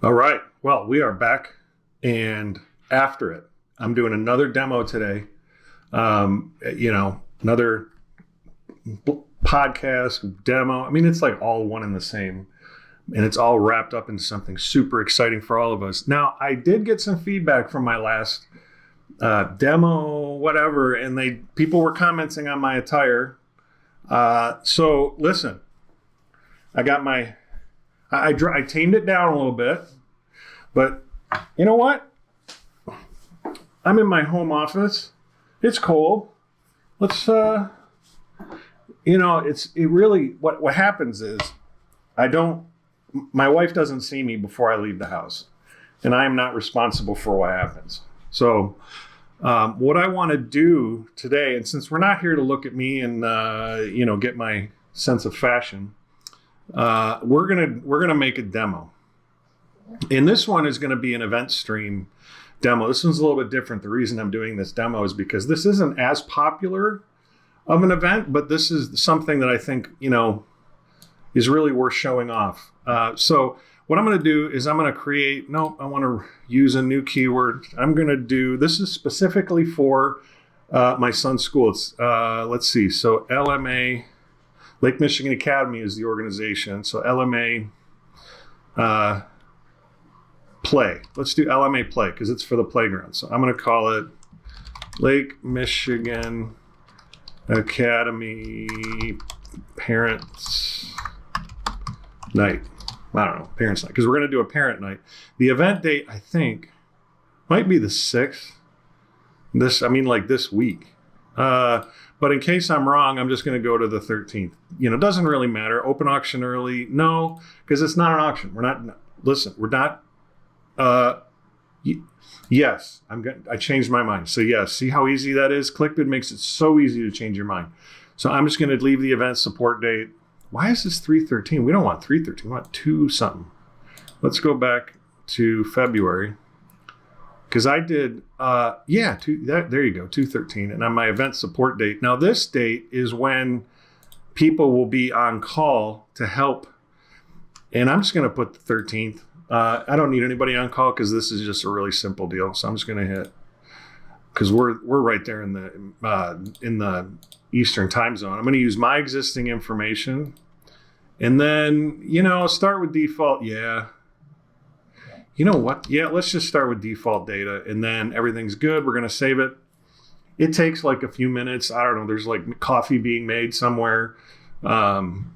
All right. Well, we are back, and after it, I'm doing another demo today. Another podcast demo. I mean, it's like all one and the same, and it's all wrapped up into something super exciting for all of us. Now, I did get some feedback from my last demo, whatever, and people were commenting on my attire. So listen, I got my. I tamed it down a little bit, but you know what? I'm in my home office. It's cold. Let's, what happens is my wife doesn't see me before I leave the house, and I am not responsible for what happens. So, what I want to do today, and since we're not here to look at me and, get my sense of fashion, we're gonna make a demo, and this one is going to be an event stream demo. This one's a little bit different. The reason I'm doing this demo is because this isn't as popular of an event, but this is something that I think is really worth showing off. So what I'm going to do is I want to use a new keyword. This is specifically for my son's school. It's let's see. So LMA. Lake Michigan Academy is the organization. So LMA Play. Let's do LMA Play because it's for the playground. So I'm going to call it Lake Michigan Academy Parents Night. I don't know, Parents Night, because we're going to do a parent night. The event date, I think, might be the 6th. This week. But in case I'm wrong, I'm just going to go to the 13th. It doesn't really matter. Open auction early. No, because it's not an auction. Yes, I changed my mind. So yes, see how easy that is? ClickBid makes it so easy to change your mind. So I'm just going to leave the event support date. Why is this 3/13? We don't want 3/13. We want 2-something. Let's go back to February. Because I did, there you go, 2/13, and on my event support date. Now, this date is when people will be on call to help, and I'm just going to put the 13th. I don't need anybody on call because this is just a really simple deal. So I'm just going to hit, because we're right there in the Eastern time zone. I'm going to use my existing information, and then start with default. Yeah. You know what? Yeah, let's just start with default data, and then everything's good. We're going to save it. It takes like a few minutes. I don't know. There's like coffee being made somewhere. And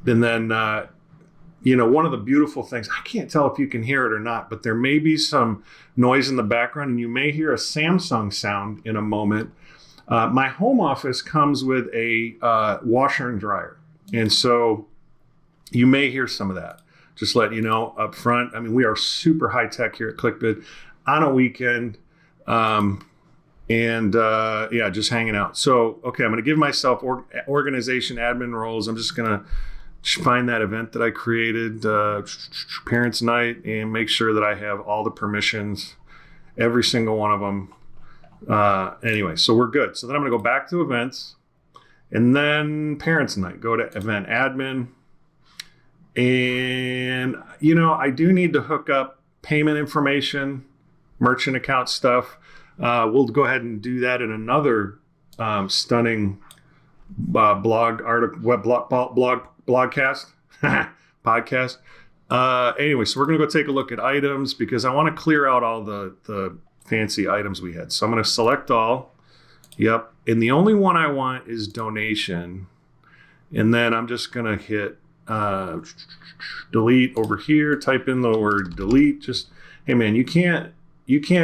then, one of the beautiful things, I can't tell if you can hear it or not, but there may be some noise in the background, and you may hear a Samsung sound in a moment. My home office comes with a washer and dryer, and so you may hear some of that. Just let you know up front. I mean, we are super high tech here at ClickBid on a weekend. Just hanging out. So, okay, I'm going to give myself organization admin roles. I'm just going to find that event that I created, Parents Night, and make sure that I have all the permissions, every single one of them. Anyway, so we're good. So then I'm going to go back to events, and then Parents Night. Go to event admin. And, I do need to hook up payment information, merchant account stuff. We'll go ahead and do that in another stunning blogcast, podcast. Anyway, so we're going to go take a look at items because I want to clear out all the fancy items we had. So I'm going to select all. Yep. And the only one I want is donation. And then I'm just going to hit delete over here, type in the word delete. Just, hey man, you can't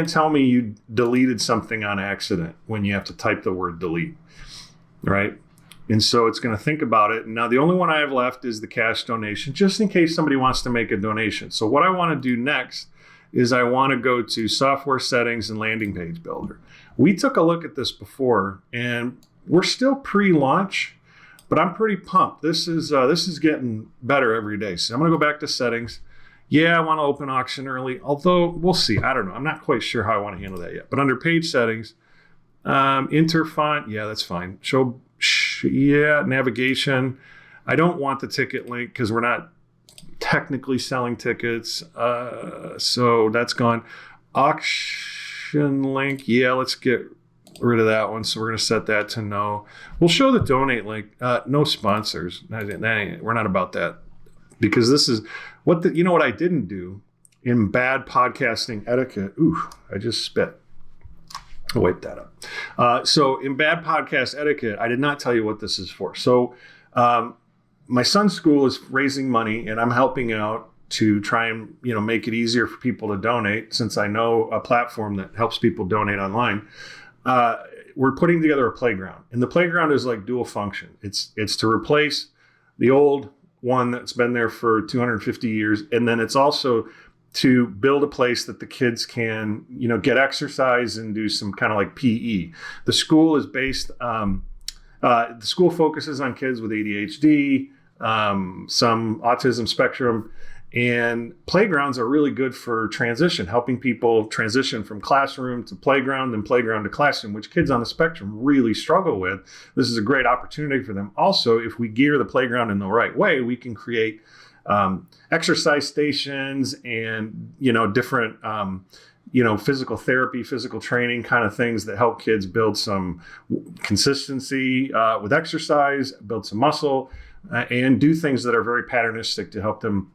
tell me you deleted something on accident when you have to type the word delete, right? And so it's going to think about it. Now the only one I have left is the cash donation, just in case somebody wants to make a donation. So what I want to do next is I want to go to software settings and landing page builder. We took a look at this before, and we're still pre-launch, but I'm pretty pumped. This is getting better every day. So I'm going to go back to settings. Yeah, I want to open auction early, although we'll see. I don't know. I'm not quite sure how I want to handle that yet. But under page settings, enter font. Yeah, that's fine. Navigation. I don't want the ticket link because we're not technically selling tickets. So that's gone. Auction link. Yeah, let's get rid of that one. So we're going to set that to no. We'll show the donate link. No sponsors. We're not about that, because this is what I didn't do in bad podcasting etiquette. Ooh, I just spit. I'll wipe that up. So in bad podcast etiquette, I did not tell you what this is for. So my son's school is raising money, and I'm helping out to try and make it easier for people to donate, since I know a platform that helps people donate online. We're putting together a playground, and the playground is like dual function. It's to replace the old one that's been there for 250 years, and then it's also to build a place that the kids can, get exercise and do some kind of like PE. The school is based, the school focuses on kids with ADHD, some autism spectrum, and playgrounds are really good for transition, helping people transition from classroom to playground, then playground to classroom, which kids on the spectrum really struggle with. This is a great opportunity for them. Also, if we gear the playground in the right way, we can create exercise stations and, different, physical therapy, physical training kind of things that help kids build some consistency with exercise, build some muscle, and do things that are very patternistic to help them,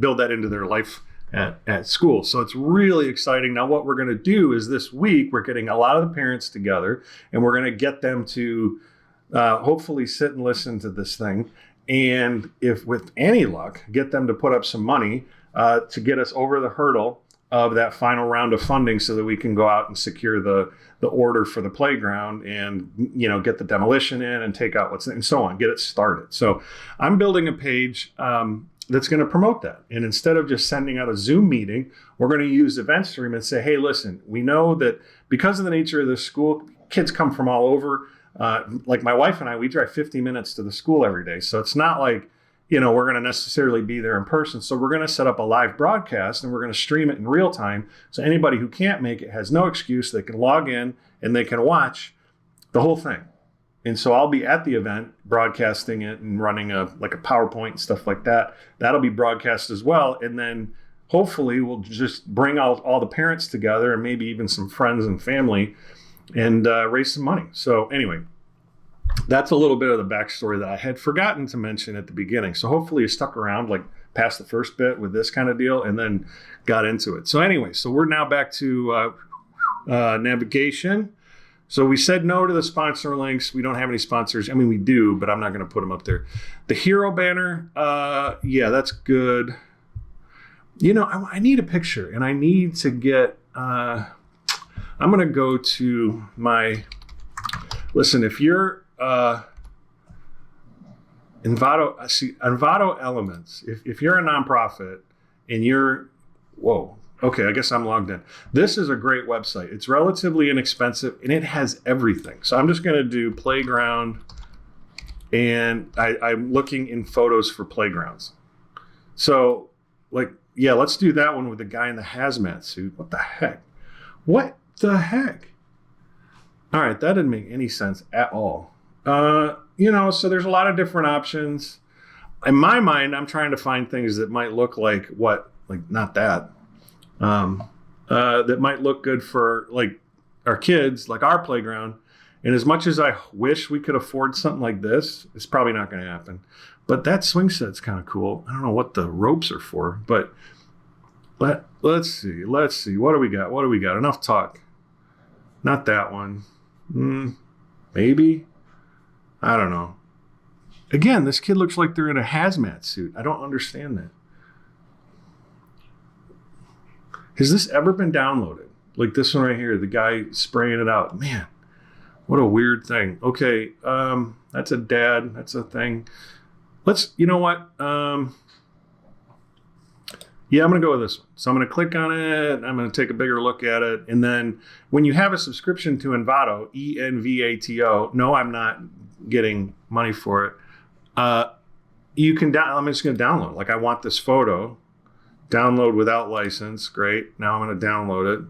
build that into their life at school. So it's really exciting. Now, what we're going to do is this week, we're getting a lot of the parents together, and we're going to get them to hopefully sit and listen to this thing. And if with any luck, get them to put up some money to get us over the hurdle of that final round of funding, so that we can go out and secure the order for the playground and, get the demolition in and take out and so on, get it started. So I'm building a page that's going to promote that. And instead of just sending out a Zoom meeting, we're going to use EventStream and say, hey, listen, we know that because of the nature of the school, kids come from all over. Like my wife and I, we drive 50 minutes to the school every day. So it's not like, we're going to necessarily be there in person. So we're going to set up a live broadcast, and we're going to stream it in real time. So anybody who can't make it has no excuse. They can log in and they can watch the whole thing. And so I'll be at the event broadcasting it and running a PowerPoint and stuff like that. That'll be broadcast as well. And then hopefully we'll just bring out all the parents together, and maybe even some friends and family, and raise some money. So anyway, that's a little bit of the backstory that I had forgotten to mention at the beginning. So hopefully you stuck around past the first bit with this kind of deal and then got into it. So anyway, so we're now back to navigation. So we said no to the sponsor links. We don't have any sponsors. I mean, we do, but I'm not going to put them up there. The hero banner, yeah, that's good. I need a picture, and I need to get, I'm going to go to my, listen, if you're Envato Elements, if you're a nonprofit and you're, whoa, okay, I guess I'm logged in. This is a great website. It's relatively inexpensive, and it has everything. So I'm just going to do playground, and I'm looking in photos for playgrounds. So, yeah, let's do that one with the guy in the hazmat suit. What the heck? What the heck? All right, that didn't make any sense at all. So there's a lot of different options. In my mind, I'm trying to find things that might look not that. That might look good for our kids, like our playground. And as much as I wish we could afford something like this, it's probably not going to happen. But that swing set's kind of cool. I don't know what the ropes are for, but let's see. What do we got? Enough talk. Not that one. Maybe. I don't know. Again, this kid looks like they're in a hazmat suit. I don't understand that. Has this ever been downloaded? Like this one right here, the guy spraying it out. Man, what a weird thing. Okay, that's a dad. That's a thing. You know what? Yeah, I'm going to go with this one. So I'm going to click on it. I'm going to take a bigger look at it. And then when you have a subscription to Envato, ENVATO, no, I'm not getting money for it. You can I'm just going to download. I want this photo. Download without license. Great. Now I'm going to download it.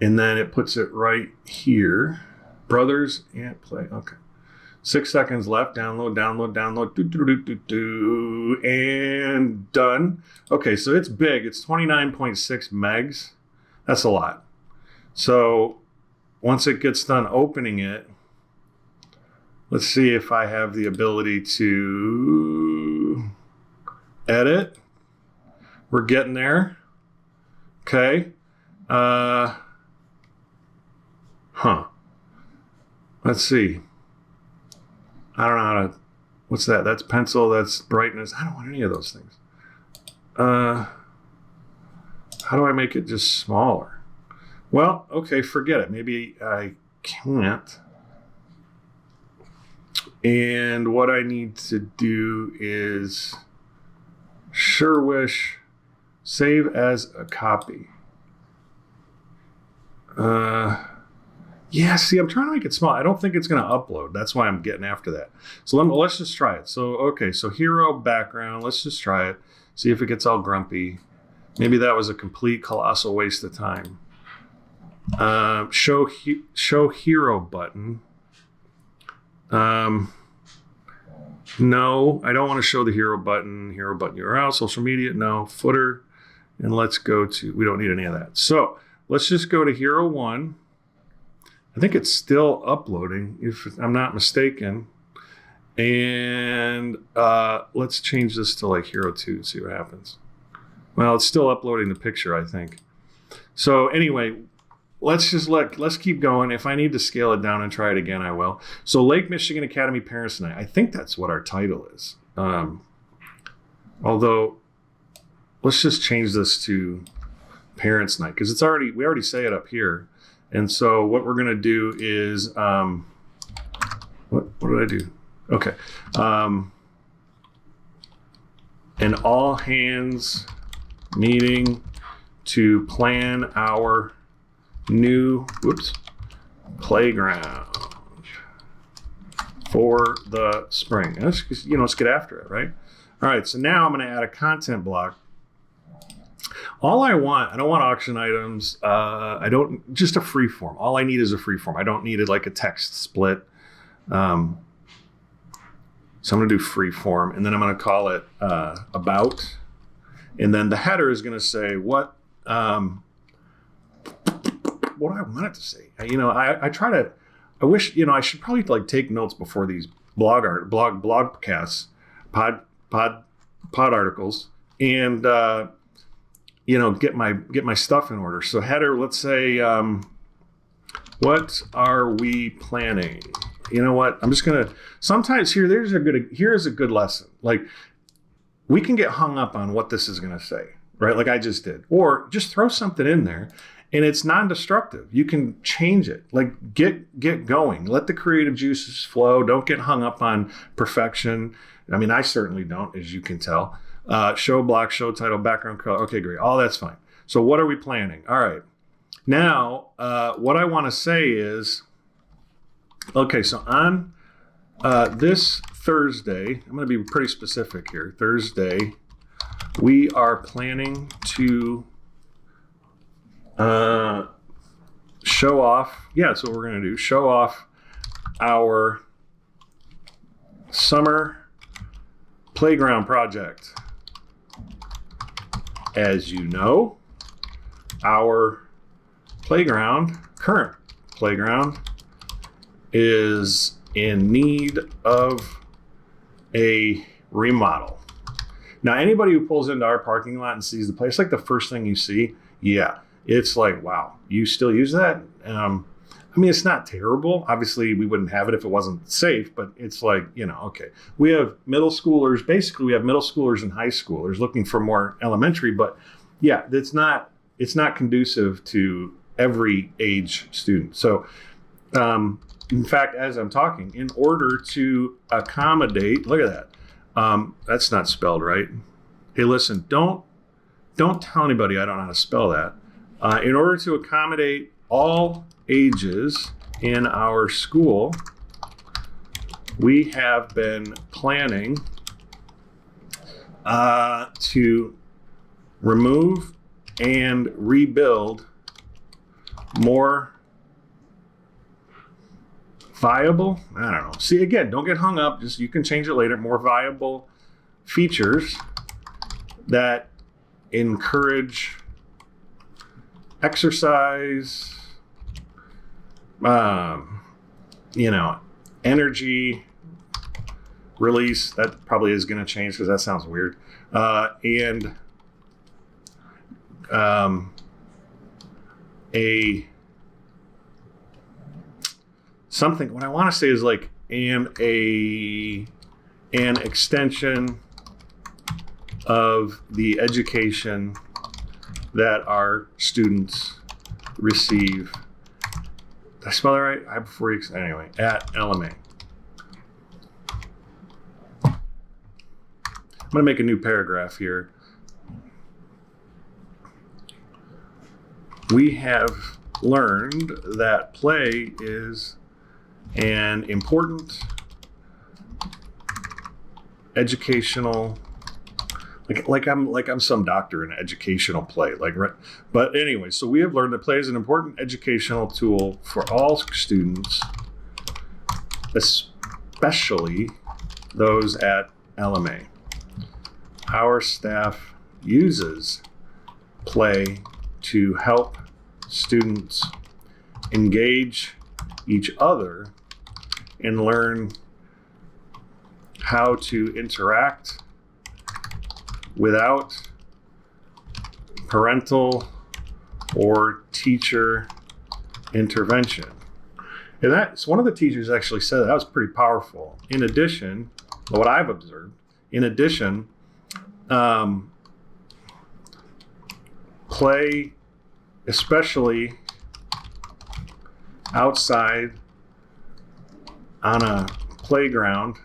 And then it puts it right here. Brothers and play. Okay. 6 seconds left. Download. And done. Okay, so it's big. It's 29.6 megs. That's a lot. So once it gets done opening it, let's see if I have the ability to edit. We're getting there. Okay. Let's see. I don't know how to, what's that? That's pencil, that's brightness. I don't want any of those things. How do I make it just smaller? Well, okay, forget it. Maybe I can't. And what I need to do is sure wish save as a copy. Yeah, see, I'm trying to make it small. I don't think it's going to upload. That's why I'm getting after that. So let's just try it. So, okay, so hero background. Let's just try it. See if it gets all grumpy. Maybe that was a complete colossal waste of time. Show hero button. No, I don't want to show the hero button. Hero button URL, social media, no. Footer. And let's go to, we don't need any of that. So let's just go to hero 1. I think it's still uploading, if I'm not mistaken. And let's change this to like hero 2 and see what happens. Well, it's still uploading the picture, I think. So anyway, let's keep going. If I need to scale it down and try it again, I will. So Lake Michigan Academy Parents Night. I think that's what our title is. Although, let's just change this to Parents Night because we already say it up here. And so what we're going to do is, what did I do? Okay. An all hands meeting to plan our new playground for the spring. Let's get after it, right? All right. So now I'm going to add a content block. I don't want auction items. Just a free form. All I need is a free form. I don't need it like a text split. So I'm going to do free form, and then I'm going to call it about. And then the header is going to say what I want it to say. I wish, I should probably like take notes before these blogcasts, pod articles, and get my stuff in order. So header, let's say, what are we planning? You know what? I'm just gonna. Sometimes here's a good lesson. Like we can get hung up on what this is gonna say, right? Like I just did, or just throw something in there, and it's non-destructive. You can change it. Like get going. Let the creative juices flow. Don't get hung up on perfection. I mean, I certainly don't, as you can tell. Show block, show title, background color. Okay, great. All that's fine. So what are we planning? All right. Now, what I want to say is, okay, so on this Thursday, I'm going to be pretty specific here. Thursday, we are planning to show off. Yeah, that's what we're going to do. Show off our summer playground project. As you know, our current playground, is in need of a remodel. Now, anybody who pulls into our parking lot and sees the place, like the first thing you see, yeah, it's like, wow, you still use that? I mean, it's not terrible. Obviously, we wouldn't have it if it wasn't safe, but it's like, okay. We have middle schoolers. Basically, we have middle schoolers and high schoolers looking for more elementary, but yeah, it's not conducive to every age student. So, in fact, as I'm talking, in order to accommodate, look at that. That's not spelled right. Hey, listen, don't tell anybody I don't know how to spell that. In order to accommodate all ages in our school, we have been planning to remove and viable, I don't know. See, again, don't get hung up. Just you can change it later. More viable features that encourage exercise, energy release. That probably is going to change because that sounds weird. And something. What I want to say is like an extension of the education that our students receive. Did I spell that right? Anyway, at LMA. I'm going to make a new paragraph here. We have learned that play is an important educational, like I'm some doctor in educational play, but anyway, so we have learned that play is an important educational tool for all students, especially those at LMA. Our staff uses play to help students engage each other and learn how to interact without parental or teacher intervention. And that's one of the teachers actually said that was pretty powerful. In addition, what I've observed, play, especially outside on a playground,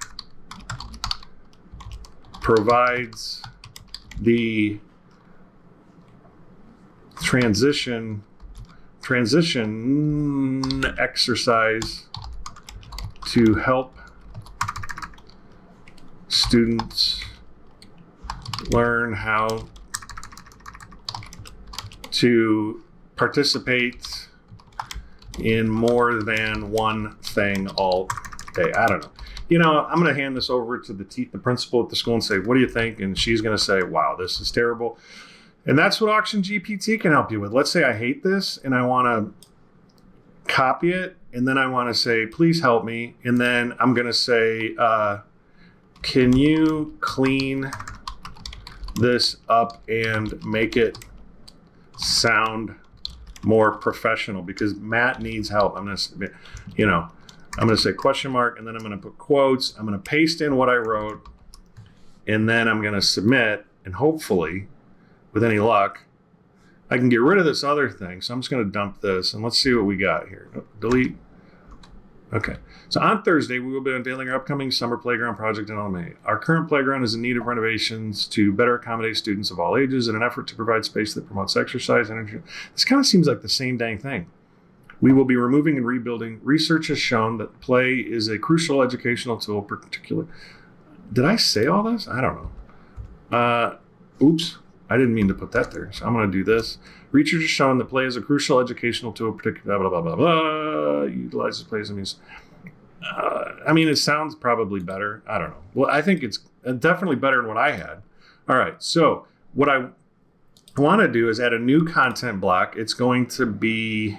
provides the transition exercise to help students learn how to participate in more than one thing all day. I don't know. I'm going to hand this over to the principal at the school and say, what do you think? And she's going to say, wow, this is terrible. And that's what Auction GPT can help you with. Let's say I hate this and I want to copy it. And then I want to say, please help me. And then I'm going to say, can you clean this up and make it sound more professional? Because Matt needs help. I'm going to say question mark, and then I'm going to put quotes. I'm going to paste in what I wrote, and then I'm going to submit, and hopefully, with any luck, I can get rid of this other thing. So I'm just going to dump this, and let's see what we got here. Delete. Okay. So on Thursday, we will be unveiling our upcoming summer playground project in LMA. Our current playground is in need of renovations to better accommodate students of all ages in an effort to provide space that promotes exercise, energy. This kind of seems like the same dang thing. We will be removing and rebuilding. Research has shown that play is a crucial educational tool, particularly. Did I say all this? I don't know. Oops. I didn't mean to put that there. So I'm going to do this. Research has shown that play is a crucial educational tool, particularly blah, blah, blah, blah, utilizes plays and means. It sounds probably better. I don't know. Well, I think it's definitely better than what I had. All right. So what I want to do is add a new content block. It's going to be,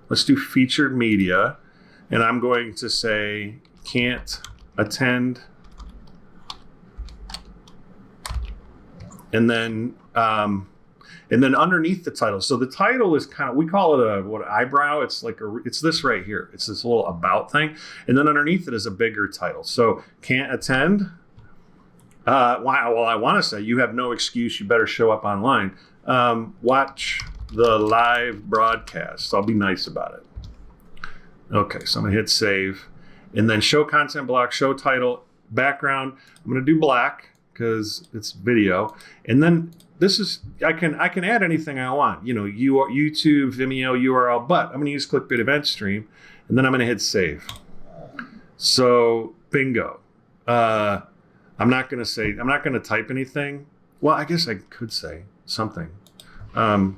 let's do featured media. And I'm going to say can't attend. And then underneath the title. So the title is kind of, we call it eyebrow. It's like it's this right here. It's this little about thing. And then underneath it is a bigger title. So can't attend. I want to say you have no excuse. You better show up online. Watch the live broadcast. So I'll be nice about it. Okay. So I'm going to hit save and then show content block, show title, background. I'm going to do black because it's video. And then this is, I can add anything I want, YouTube, Vimeo, URL, but I'm going to use ClickBid event stream, and then I'm going to hit save. So bingo. I'm not going to type anything. Well, I guess I could say something. The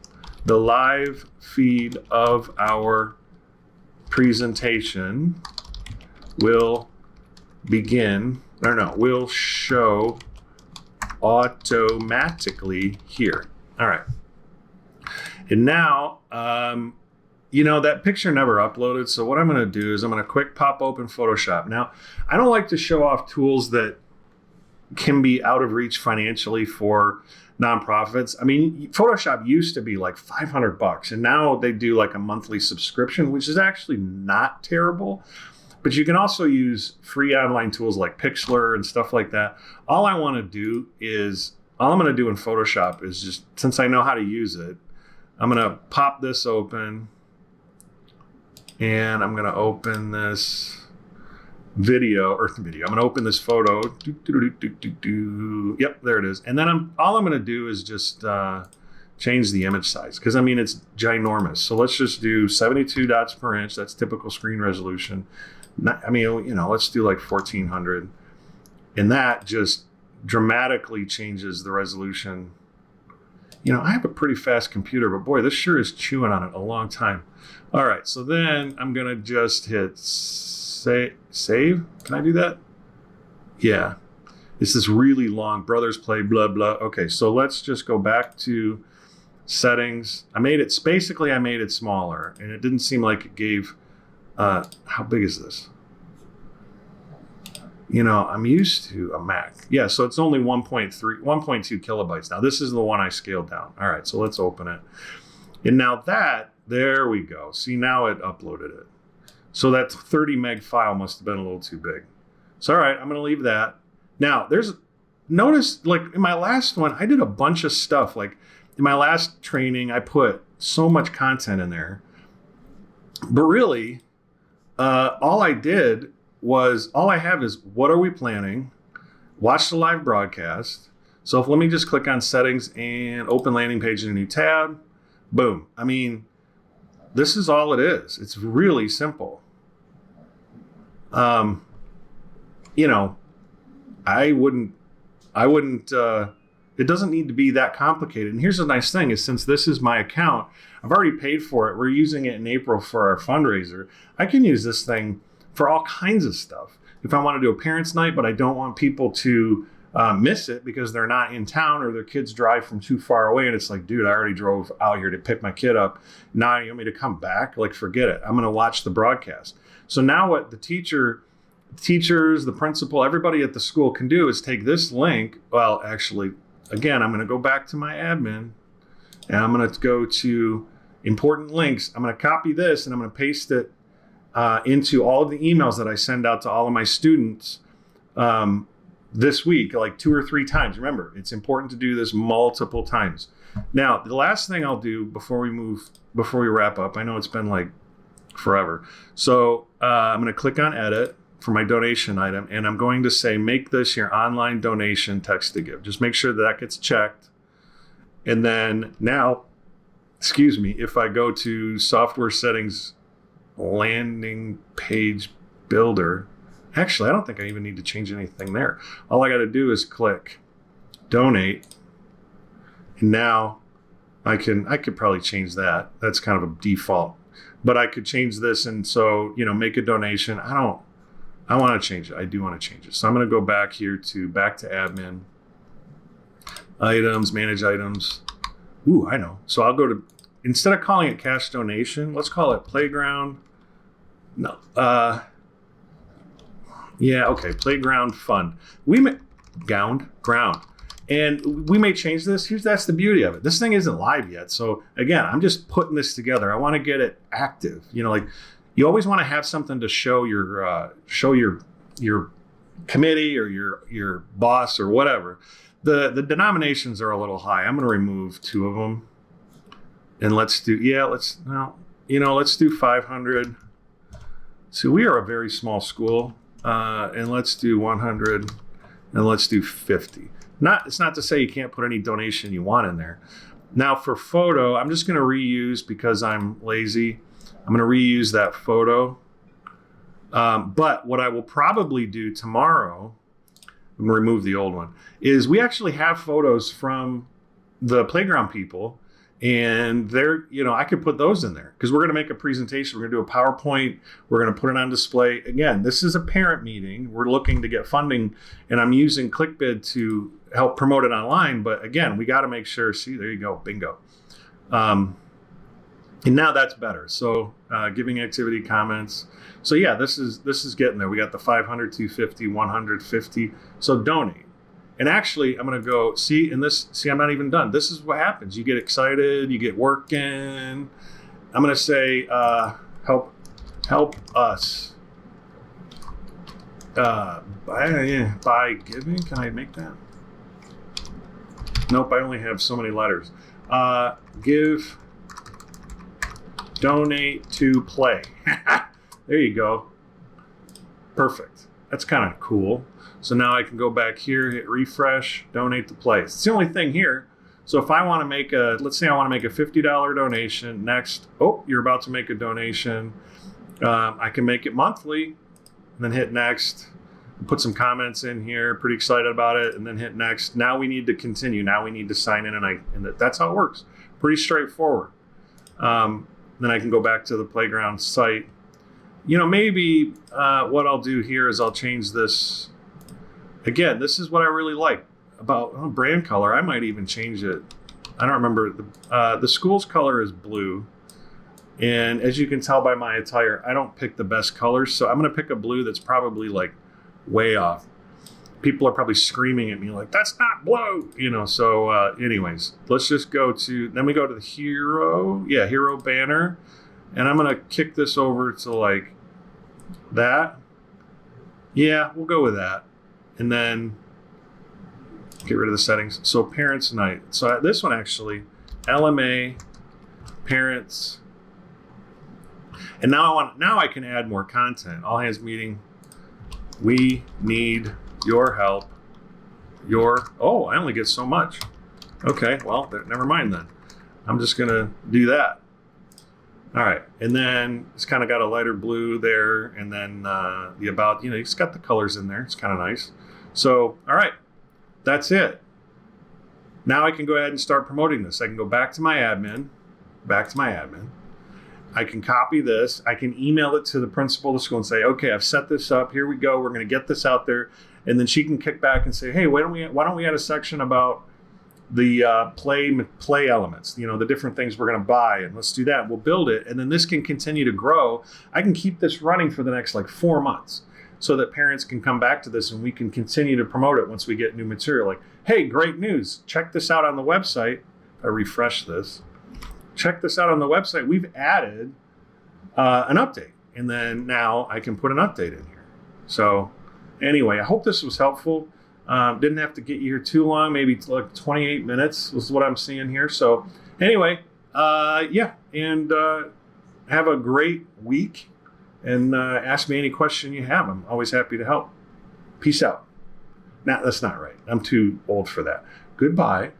live feed of our presentation will will show automatically here. All right. And now, that picture never uploaded. So what I'm going to do is I'm going to quick pop open Photoshop. Now, I don't like to show off tools that can be out of reach financially for nonprofits. I mean, Photoshop used to be like $500, and now they do like a monthly subscription, which is actually not terrible. But you can also use free online tools like Pixlr and stuff like that. All I'm going to do in Photoshop is just, since I know how to use it, I'm going to pop this open, and I'm going to open this I'm going to open this photo. Yep, there it is. And then all I'm going to do is just change the image size, because it's ginormous. So let's just do 72 dots per inch. That's typical screen resolution. Let's do like 1400. And that just dramatically changes the resolution. I have a pretty fast computer, but boy, this sure is chewing on it a long time. All right, so then I'm going to just hit save. Can I do that? Yeah. It's this really long Brothers Play, blah, blah. Okay, so let's just go back to settings. I made it smaller, and it didn't seem like it gave, how big is this? I'm used to a Mac. Yeah, so it's only 1.2 kilobytes. Now, this is the one I scaled down. All right, so let's open it. And now there we go. See, now it uploaded it. So that 30 meg file must have been a little too big. So, all right, I'm going to leave that. Now, notice, like in my last one, I did a bunch of stuff. Like in my last training, I put so much content in there. But really, all I have is, what are we planning? Watch the live broadcast. So let me just click on settings and open landing page in a new tab. Boom. This is all it is. It's really simple. I wouldn't, it doesn't need to be that complicated. And here's the nice thing is, since this is my account, I've already paid for it. We're using it in April for our fundraiser. I can use this thing for all kinds of stuff. If I want to do a parents' night, but I don't want people to miss it because they're not in town or their kids drive from too far away, and it's like, dude, I already drove out here to pick my kid up. Now you want me to come back? Like, forget it. I'm going to watch the broadcast. So now what the teachers, the principal, everybody at the school can do is take this link. Well, actually, again, I'm going to go back to my admin, and I'm going to go to important links. I'm going to copy this, and I'm going to paste it into all of the emails that I send out to all of my students this week, like 2 or 3 times. Remember, it's important to do this multiple times. Now, the last thing I'll do before we wrap up, I know it's been like forever. So I'm going to click on edit for my donation item, and I'm going to say, make this your online donation text to give. Just make sure that gets checked. And then now, if I go to software settings, landing page builder, actually, I don't think I even need to change anything there. All I got to do is click donate. And now I could probably change that. That's kind of a default, but I could change this. And so, make a donation. I want to change it. I do want to change it. So I'm going to go back here back to admin, items, manage items. Ooh, I know. So I'll go to, instead of calling it cash donation, let's call it playground. No. Playground fund. Ground. And we may change this. That's the beauty of it. This thing isn't live yet. So again, I'm just putting this together. I want to get it active. You always want to have something to show your committee or your boss or whatever. The denominations are a little high. I'm going to remove 2 of them. And let's do 500. So we are a very small school. And let's do 100, and let's do 50. It's not to say you can't put any donation you want in there. Now for photo, I'm just going to reuse, because I'm lazy. I'm going to reuse that photo. But what I will probably do tomorrow, I'm going to remove the old one, is we actually have photos from the playground people, And there, I could put those in there because we're going to make a presentation. We're going to do a PowerPoint. We're going to put it on display. Again, this is a parent meeting. We're looking to get funding, and I'm using ClickBid to help promote it online. But again, we got to make sure. See, there you go, bingo. And now that's better. So giving activity comments. So yeah, this is getting there. We got the 500, 250, 150. So donate. And actually, I'm going to go see I'm not even done. This is what happens. You get excited, you get working. I'm going to say, help us by giving. Can I make that? Nope, I only have so many letters. Give, donate to play. There you go. Perfect. That's kind of cool. So now I can go back here, hit refresh, donate to play. It's the only thing here. So if I want to make let's say I want to make a $50 donation. Next, you're about to make a donation. I can make it monthly, and then hit next. Put some comments in here. Pretty excited about it, and then hit next. Now we need to continue. Now we need to sign in, and that's how it works. Pretty straightforward. Then I can go back to the playground site. Maybe what I'll do here is I'll change this. Again, this is what I really like about brand color. I might even change it. I don't remember. The school's color is blue. And as you can tell by my attire, I don't pick the best colors. So I'm going to pick a blue that's probably like way off. People are probably screaming at me like, that's not blue. So anyways, let's just then we go to the hero banner. And I'm going to kick this over to like that. Yeah, we'll go with that. And then get rid of the settings. So parents night. So this one actually, LMA, parents. And now I can add more content. All hands meeting. We need your help. I only get so much. Okay, well, never mind then. I'm just going to do that. All right, and then it's kind of got a lighter blue there, and then the about, it's got the colors in there. It's kind of nice. So, all right, that's it. Now I can go ahead and start promoting this. I can go back to my admin. I can copy this. I can email it to the principal of the school and say, okay, I've set this up. Here we go. We're going to get this out there. And then she can kick back and say, hey, why don't we add a section about the play elements, the different things we're going to buy, and let's do that. We'll build it, and then this can continue to grow. I can keep this running for the next 4 months so that parents can come back to this and we can continue to promote it once we get new material. Like, hey, great news. Check this out on the website. If I refresh this, check this out on the website. We've added an update, and then now I can put an update in here. So anyway, I hope this was helpful. Didn't have to get you here too long, maybe 28 minutes was what I'm seeing here. So anyway, and have a great week, and ask me any question you have. I'm always happy to help. Peace out. Nah, that's not right. I'm too old for that. Goodbye.